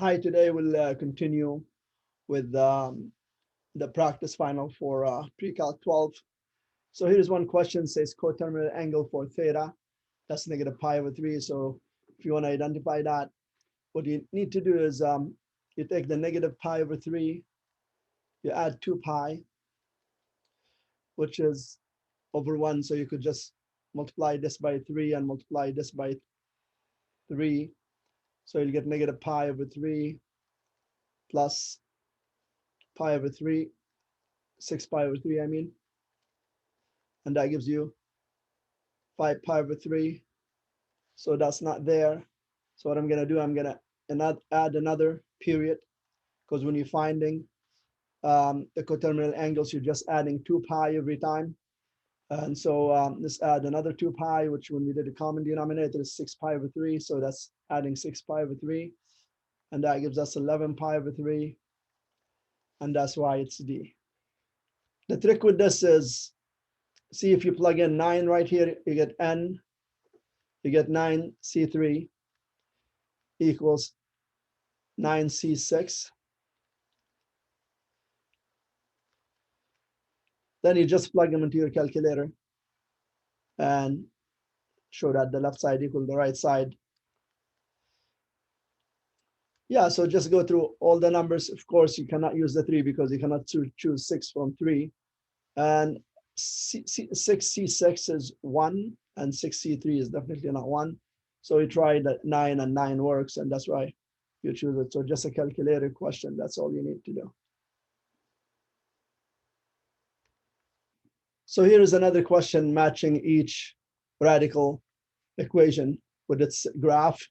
Hi, today we'll continue with the practice final for pre-calc 12. So here's one question, says coterminal angle for theta, that's negative pi over 3. So if you want to identify that, what you need to do is you take the negative pi over 3, you add 2 pi, which is over 1. So you could just multiply this by 3 and multiply this by 3. So you'll get negative pi over 3 plus pi over 3, 6 pi over 3, I mean. And that gives you 5 pi over 3. So that's not there. So what I'm going to do, I'm going to add another period, because when you're finding the coterminal angles, you're just adding 2 pi every time. And so let's add another 2 pi, which when we did a common denominator is 6 pi over 3. So that's adding 6 pi over 3. And that gives us 11 pi over 3. And that's why it's D. The trick with this is, see if you plug in 9 right here, you get N, you get 9C3 equals 9C6. Then you just plug them into your calculator and show that the left side equal the right side. Yeah, so just go through all the numbers. Of course, you cannot use the 3 because you cannot choose 6 from 3. And 6C6 is 1, and 6C3 is definitely not 1. So we tried that 9, and 9 works, and that's why you choose it. So just a calculator question, that's all you need to do. So here is another question matching each radical equation with its graph.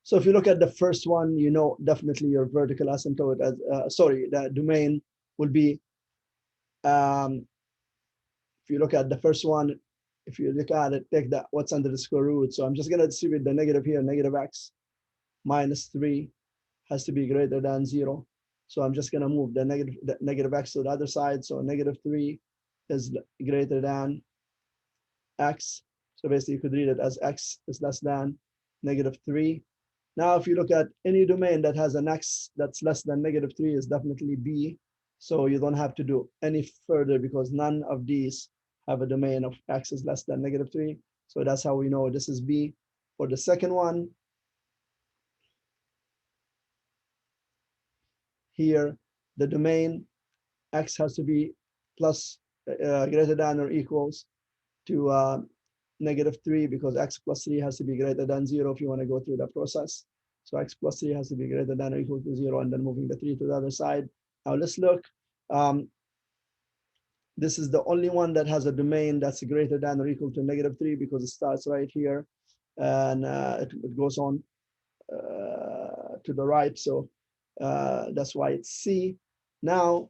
So if you look at the first one, you know definitely your vertical asymptote as the domain will be if you look at the first one, if you look at it, take that what's under the square root. So I'm just going to distribute the negative here, negative x minus 3 has to be greater than 0. So I'm just going to move the negative x to the other side. So negative 3 is greater than x. So basically you could read it as x is less than negative 3. Now, if you look at any domain that has an x that's less than negative 3 is definitely B. So you don't have to do any further because none of these have a domain of x is less than negative 3. So that's how we know this is B. For the second one, here, the domain x has to be plus greater than or equals to negative 3 because x plus 3 has to be greater than 0 if you want to go through the process. So x plus 3 has to be greater than or equal to 0, and then moving the 3 to the other side. Now let's look. This is the only one that has a domain that's greater than or equal to negative 3 because it starts right here and it goes on to the right. So that's why it's C. Now,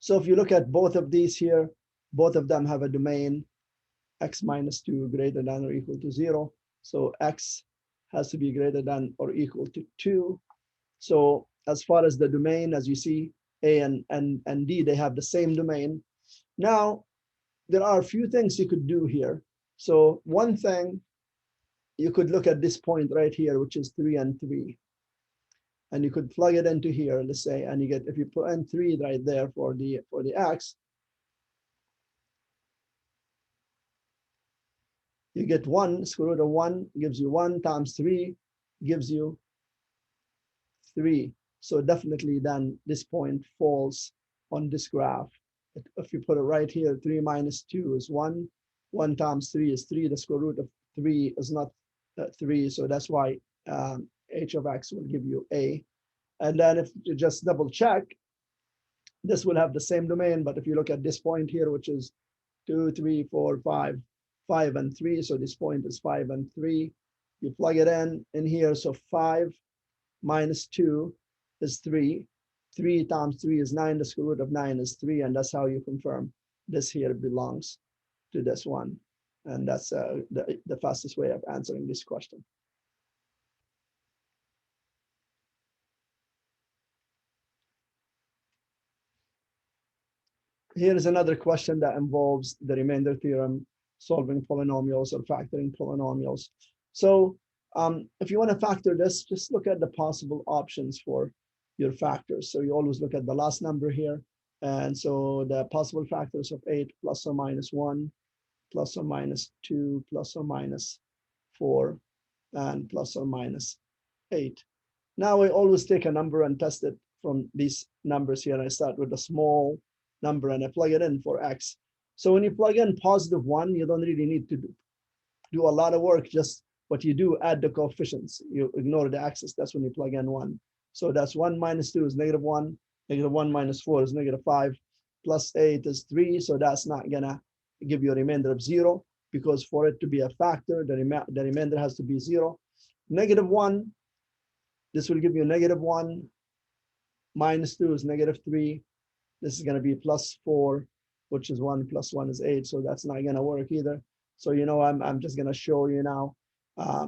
so if you look at both of these here, both of them have a domain x minus 2 greater than or equal to 0. So x has to be greater than or equal to 2. So as far as the domain, as you see, A and D, they have the same domain. Now, there are a few things you could do here. So one thing, you could look at this point right here, which is 3 and 3. And you could plug it into here, let's say, and you get, if you put in 3 right there for the x, you get 1, square root of 1 gives you 1 times 3 gives you 3. So definitely then this point falls on this graph. If you put it right here, 3 minus 2 is 1. 1 times 3 is 3. The square root of 3 is not 3. So that's why h of x will give you A. And then if you just double check, this will have the same domain. But if you look at this point here, which is 2, 3, 4, 5, 5 and 3. So this point is 5 and 3. You plug it in here. So 5 minus 2 is 3. 3 times 3 is 9. The square root of 9 is 3. And that's how you confirm this here belongs to this one. And that's the fastest way of answering this question. Here is another question that involves the remainder theorem, solving polynomials or factoring polynomials. So If you want to factor this, just look at the possible options for your factors. So you always look at the last number here. And so the possible factors of 8 plus or minus 1, plus or minus 2, plus or minus 4, and plus or minus 8. Now I always take a number and test it from these numbers here. I start with a small number and I plug it in for x. So when you plug in positive 1, you don't really need to do a lot of work. Just what you do, add the coefficients. You ignore the axis. That's when you plug in 1. So that's 1 minus 2 is negative 1. Negative 1 minus 4 is negative 5. Plus 8 is 3. So that's not going to give you a remainder of 0, because for it to be a factor, the remainder has to be 0. Negative 1, this will give you negative 1. Minus 2 is negative 3. This is going to be plus 4, which is 1 plus 1 is 8. So that's not going to work either. So, you know, I'm just going to show you now.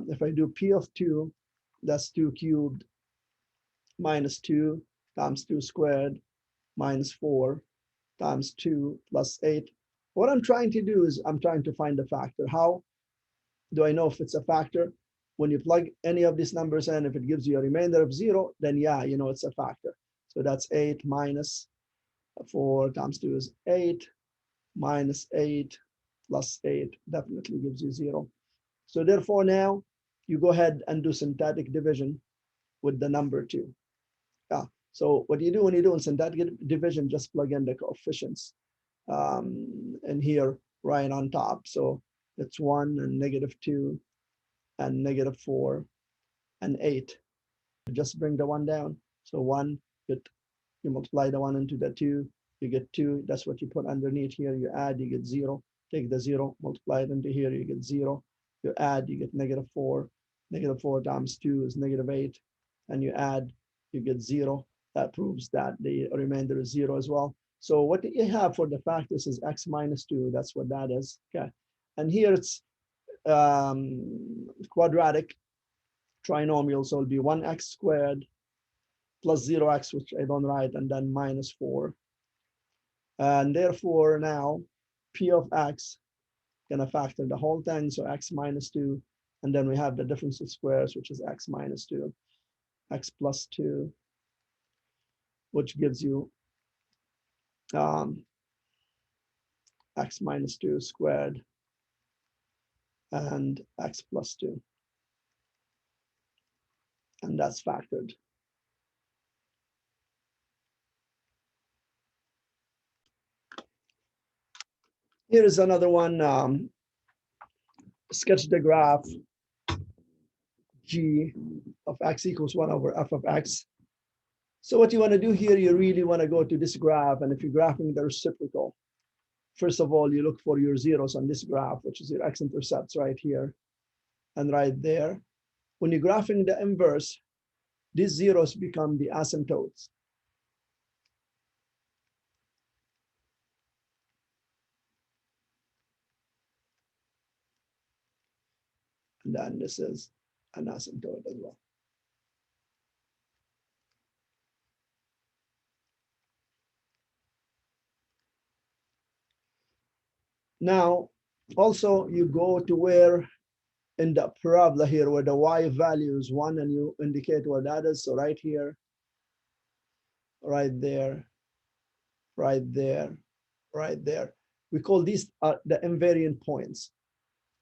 If I do P of 2, that's 2 cubed minus 2 times 2 squared minus 4 times 2 plus 8. What I'm trying to do is I'm trying to find a factor. How do I know if it's a factor? When you plug any of these numbers in, if it gives you a remainder of 0, then yeah, you know it's a factor. So that's 8 minus 4 times 2 is 8 minus 8 plus 8 definitely gives you 0. So therefore now you go ahead and do syntactic division with the number 2. Yeah. So what you do when you're doing syntactic division, just plug in the coefficients and here right on top. So it's 1 and negative 2 and negative 4 and 8. Just bring the 1 down. So 1, you multiply the 1 into the 2, you get 2. That's what you put underneath here. You add, you get 0. Take the 0, multiply it into here, you get 0. You add, you get negative 4. Negative 4 times 2 is negative 8. And you add, you get 0. That proves that the remainder is 0 as well. So what you have for the factors is x minus 2. That's what that is. Okay. And here it's quadratic trinomial. So it'll be 1x squared plus 0x, which I don't write, and then minus 4. And therefore now P of x gonna factor the whole thing. So x minus 2. And then we have the difference of squares, which is x minus 2, x plus 2, which gives you x minus 2 squared and x plus 2. And that's factored. Here is another one. Sketch the graph g of x equals 1 over f of x. So what you want to do here, you really want to go to this graph. And if you're graphing the reciprocal, first of all, you look for your zeros on this graph, which is your x-intercepts right here and right there. When you're graphing the inverse, these zeros become the asymptotes. And then this is an asymptote as well. Now, also you go to where in the parabola here, where the y value is 1, and you indicate what that is. So right here, right there, right there, right there. We call these the invariant points.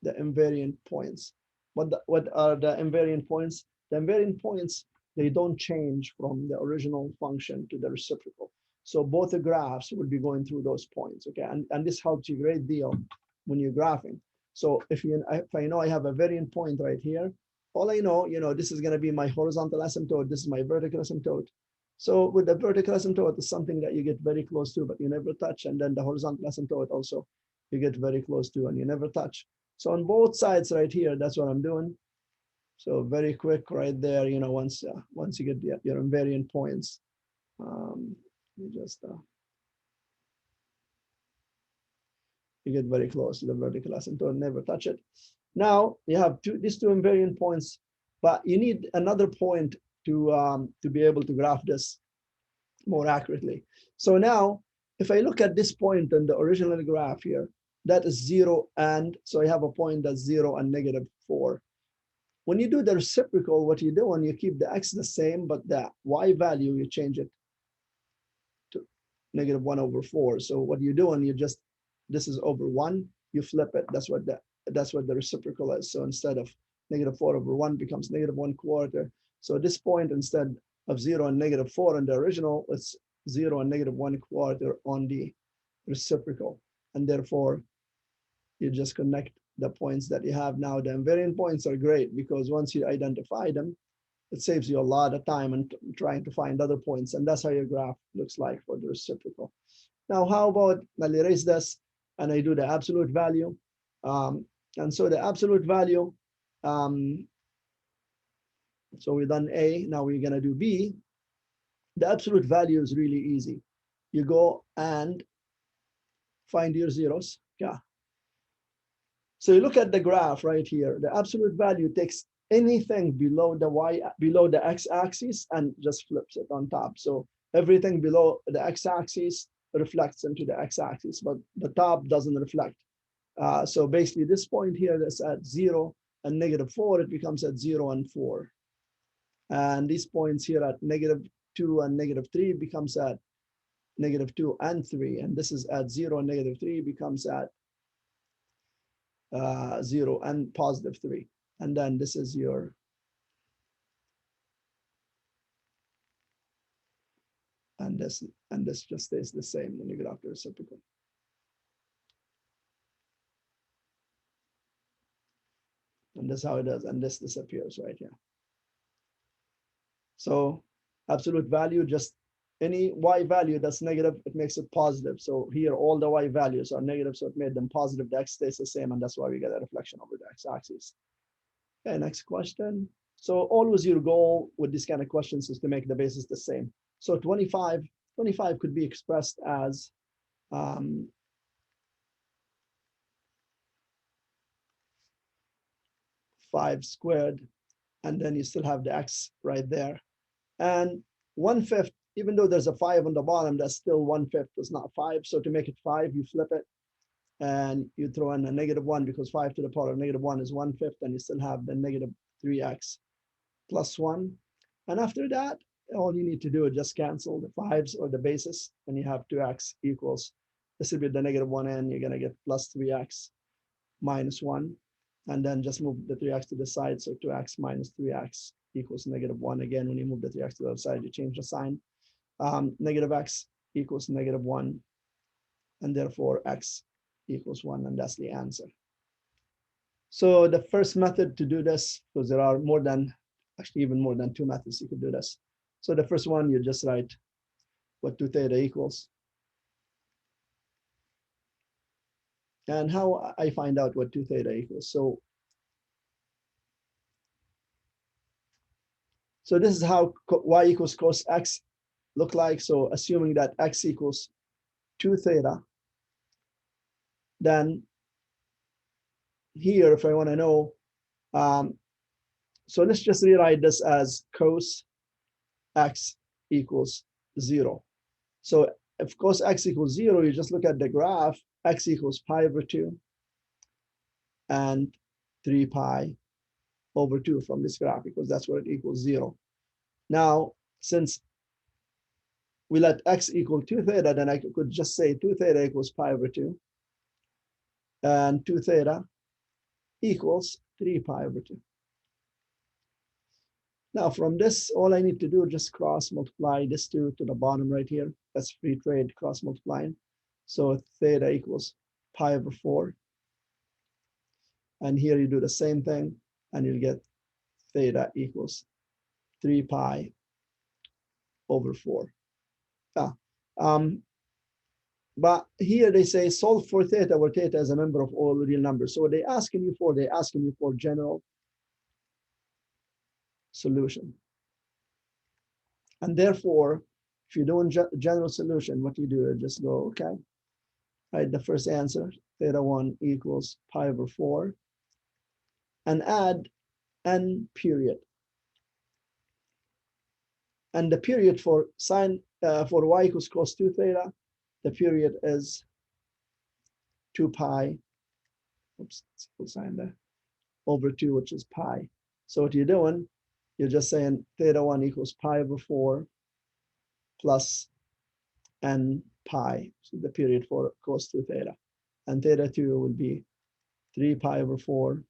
The invariant points. What are the invariant points? The invariant points, they don't change from the original function to the reciprocal. So both the graphs will be going through those points, okay? And this helps you a great deal when you're graphing. So if I know I have a variant point right here, all I know, this is gonna be my horizontal asymptote, this is my vertical asymptote. So with the vertical asymptote, it's something that you get very close to, but you never touch. And then the horizontal asymptote also, you get very close to and you never touch. So on both sides right here, that's what I'm doing. So very quick right there, once you get your invariant points, you just you get very close to the vertical asymptote, never touch it. Now you have these two invariant points, but you need another point to be able to graph this more accurately. So now, if I look at this point in the original graph here, that is 0, and so I have a point that's 0 and negative 4. when you do the reciprocal, what you do when you keep the x the same, but the y value, you change it to -1/4. So what you do when you just, this is over 1, you flip it. That's what the reciprocal is. So instead of -4/1 becomes -1/4. So at this point, instead of 0 and -4 in the original, it's 0 and -1/4 on the reciprocal. And therefore, you just connect the points that you have now. The invariant points are great because once you identify them, it saves you a lot of time and trying to find other points. And that's how your graph looks like for the reciprocal. Now, how about, I'll erase this and I do the absolute value. And so the absolute value, so we've done A, now we're gonna do B. The absolute value is really easy. You go and find your zeros, yeah. So you look at the graph right here, the absolute value takes anything below the x-axis and just flips it on top. So everything below the x-axis reflects into the x-axis, but the top doesn't reflect. So basically this point here that's at 0 and -4, it becomes at 0 and 4. And these points here at -2 and -3 becomes at -2 and 3. And this is at 0 and -3 becomes at 0 and +3. And then this is your, and this just stays the same when you graph the reciprocal. And that's how it does, and this disappears right here. So absolute value, just any y value that's negative, it makes it positive. So here all the y values are negative, so it made them positive. The x stays the same, and that's why we get a reflection over the x-axis. Okay, next question. So always your goal with these kind of questions is to make the basis the same. So 25 could be expressed as 5 squared, and then you still have the x right there. And 1/5, even though there's a 5 on the bottom, that's still 1/5, it's not 5. So to make it 5, you flip it and you throw in a -1 because 5 to the power of -1 is 1/5, and you still have the -3x plus 1. And after that, all you need to do is just cancel the 5s or the basis, and you have 2x equals, this will be the -1n, you're gonna get plus 3x minus 1. And then just move the 3x to the side, so 2x minus 3x equals -1. Again, when you move the 3x to the other side, you change the sign. -x equals -1, and therefore x equals 1, and that's the answer. So the first method to do this, because there are more than, actually even more than 2 methods you could do this. So the first one, you just write what 2 theta equals. And how I find out what 2 theta equals. So this is how y equals cos x look like. So assuming that x equals 2 theta, then here, if I want to know, so let's just rewrite this as cos x equals 0. So if cos x equals 0, you just look at the graph, x equals pi/2 and 3 pi over 2 from this graph, because that's where it equals 0. Now, since we let x equal 2 theta, then I could just say 2 theta equals pi/2, and 2 theta equals 3 pi/2. Now from this, all I need to do is just cross multiply this 2 to the bottom right here. That's free trade cross multiplying. So theta equals pi/4. And here you do the same thing, and you'll get theta equals 3 pi/4. But here they say solve for theta, where theta is a member of all real numbers. So what they're asking you for, general solution. And therefore, if you're doing general solution, what you do is just go, okay, right, the first answer, theta1 equals pi/4, and add n period. And the period for for y equals cos 2 theta, the period is 2 pi, oops, full sign there, over 2, which is pi. So what you're doing, you're just saying theta 1 equals pi over 4 plus n pi, so the period for cos 2 theta. And theta 2 would be 3 pi over 4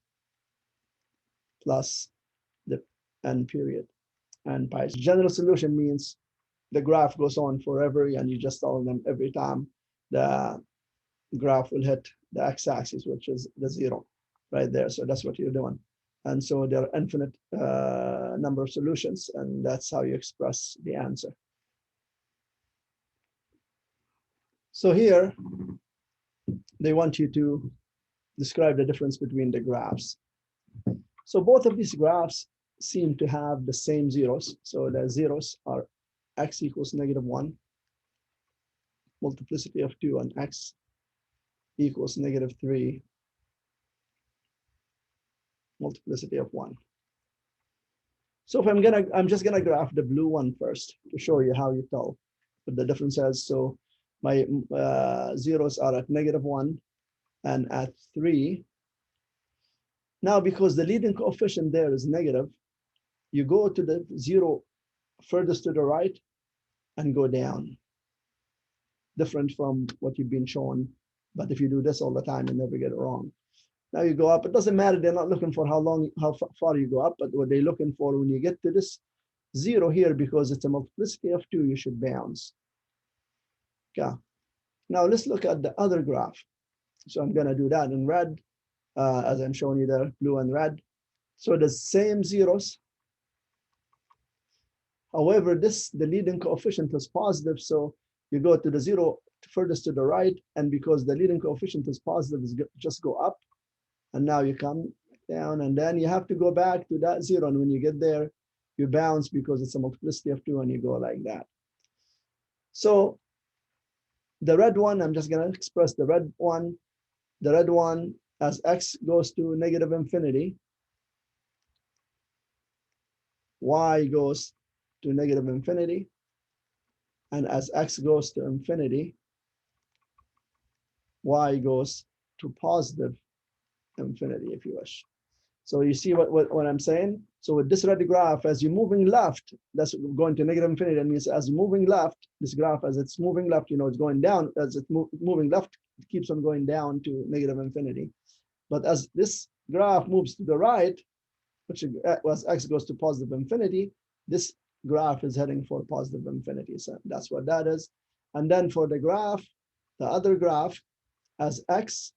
plus the n period. And pi. General solution means the graph goes on forever, and you just tell them every time the graph will hit the x-axis, which is the 0 right there. So that's what you're doing. And so there are infinite number of solutions, and that's how you express the answer. So here, they want you to describe the difference between the graphs. So both of these graphs seem to have the same zeros. So the zeros are x equals -1, multiplicity of 2, and x equals -3, multiplicity of 1. So if I'm just gonna graph the blue one first to show you how you tell what the difference is. So my zeros are at -1 and at 3. Now, because the leading coefficient there is negative, you go to the 0 furthest to the right and go down. Different from what you've been shown. But if you do this all the time, you never get it wrong. Now you go up. It doesn't matter. They're not looking for how far you go up, but what they're looking for when you get to this 0 here, because it's a multiplicity of 2, you should bounce. Okay. Now let's look at the other graph. So I'm going to do that in red, as I'm showing you there, blue and red. So the same zeros. However, the leading coefficient is positive, so you go to the 0 furthest to the right, and because the leading coefficient is positive, just go up, and now you come down, and then you have to go back to that 0, and when you get there, you bounce because it's a multiplicity of 2, and you go like that. So the red one, I'm just going to express the red one. The red one, as x goes to -infinity, y goes to -infinity, and as x goes to infinity, y goes to positive infinity, if you wish. So you see what I'm saying? So with this red graph, as you're moving left, that's going to -infinity. That means as you're moving left, this graph, as it's moving left, it's going down. As it's moving left, it keeps on going down to -infinity. But as this graph moves to the right, which as x goes to positive infinity, this graph is heading for positive infinity. So that's what that is. And then for the graph, the other graph, as x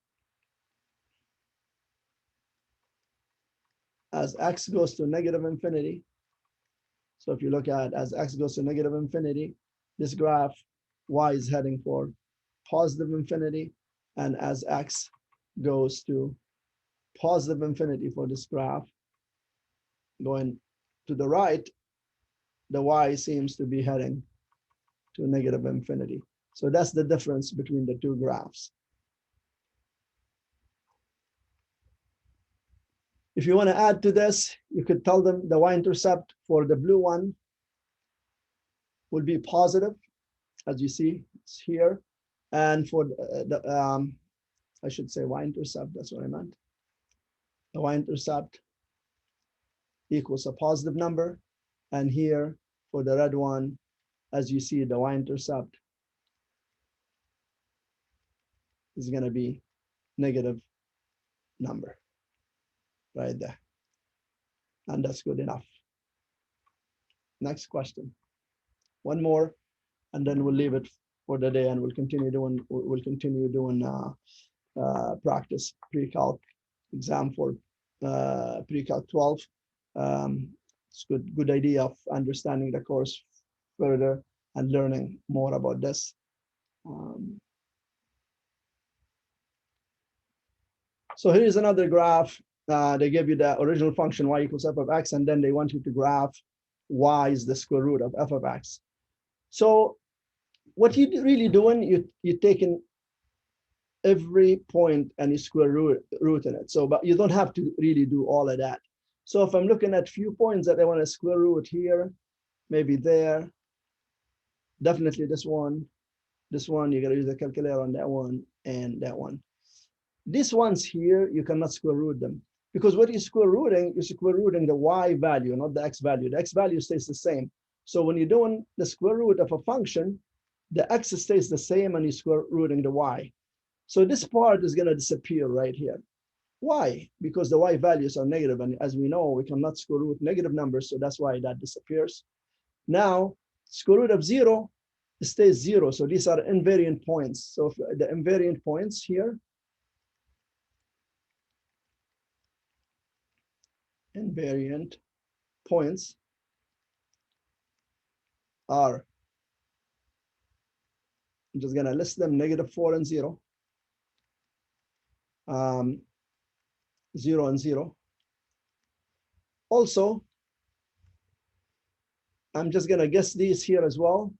goes to -infinity. So if you look at as x goes to -infinity, this graph, y is heading for positive infinity. And as x goes to positive infinity for this graph, going to the right, the y seems to be heading to -infinity. So that's the difference between the two graphs. If you want to add to this, you could tell them the y-intercept for the blue one will be positive, as you see, it's here. And for I should say y-intercept, that's what I meant. The y-intercept equals a positive number. And here for the red one, as you see, the y-intercept is going to be negative number right there. And that's good enough. Next question. One more, and then we'll leave it for the day, and we'll continue doing practice pre-calc exam for pre-calc 12. It's good idea of understanding the course further and learning more about this. So here's another graph. They give you the original function y equals f of x, and then they want you to graph y is the square root of f of x. So what you're really doing, you're taking every point and you square root in it. So, but you don't have to really do all of that. So if I'm looking at few points that I want to square root here, maybe there, definitely this one, you gotta use the calculator on that one and that one. These ones here, you cannot square root them. Because what you're square rooting the y value, not the x value. The x value stays the same. So when you're doing the square root of a function, the x stays the same and you're square rooting the y. So this part is going to disappear right here. Why? Because the y values are negative, and as we know, we cannot square root negative numbers, so that's why that disappears. Now, square root of 0 stays 0, so these are invariant points. So the invariant points here, invariant points are, I'm just going to list them, -4 and 0, 0 and 0. Also, I'm just going to guess these here as well.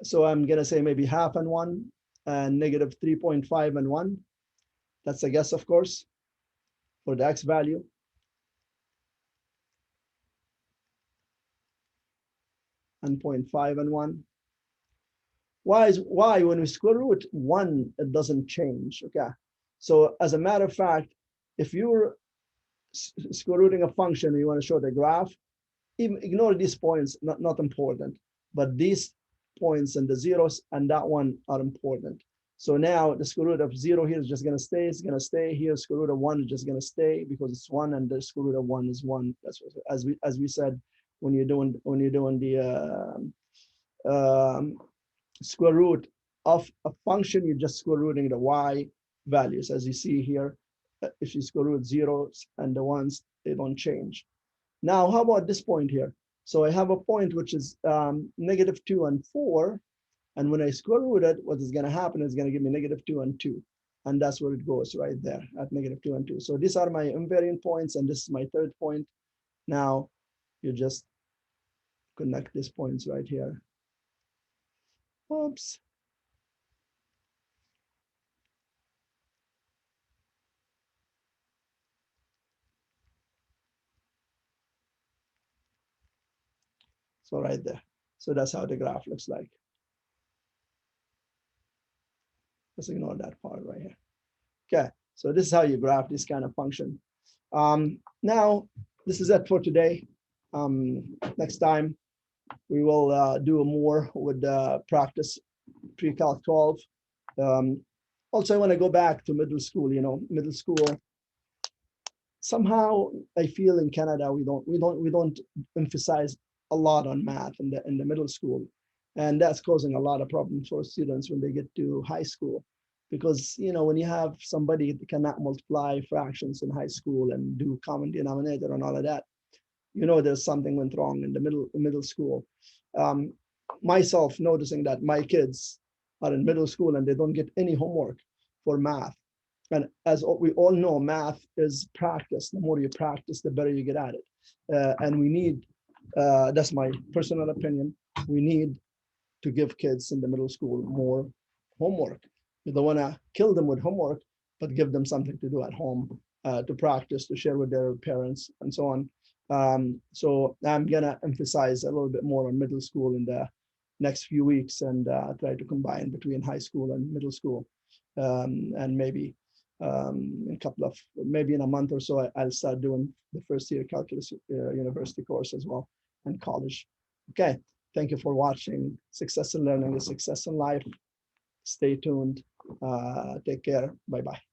So I'm going to say maybe half and 1 and -3.5 and 1. That's a guess, of course, for the x value. And 0.5 and 1. Why when we square root 1, it doesn't change, okay? So as a matter of fact, if you're square rooting a function and you want to show the graph, even ignore these points, not important, but these points and the zeros and that one are important. So now the square root of 0 here is just going to stay, it's going to stay here. Square root of 1 is just going to stay because it's 1, and the square root of 1 is 1. That's what, as we said, when you're doing the square root of a function, you're just square rooting the y values. As you see here, if you square root zeros and the ones, they don't change. Now, how about this point here? So I have a point which is -2 and 4. And when I square root it, what is going to happen is going to give me -2 and 2. And that's where it goes right there at -2 and 2. So these are my invariant points, and this is my third point. Now, you just connect these points right here. Oops. So right there. So that's how the graph looks like. Let's ignore that part right here. Okay, so this is how you graph this kind of function. Now, this is it for today. Next time, we will do more with practice pre-calc 12. Also, I want to go back to middle school. Middle school. Somehow, I feel in Canada we don't emphasize a lot on math in the middle school, and that's causing a lot of problems for students when they get to high school. Because when you have somebody that cannot multiply fractions in high school and do common denominator and all of that, there's something went wrong in the middle school. Myself noticing that my kids are in middle school and they don't get any homework for math. And as we all know, math is practice. The more you practice, the better you get at it. And we need, that's my personal opinion, we need to give kids in the middle school more homework. You don't want to kill them with homework, but give them something to do at home, to practice, to share with their parents, and so on. So I'm going to emphasize a little bit more on middle school in the next few weeks, and try to combine between high school and middle school. And maybe maybe in a month or so, I'll start doing the first year calculus university course as well, and college. Okay, thank you for watching. Success in learning is success in life. Stay tuned. Take care. Bye-bye.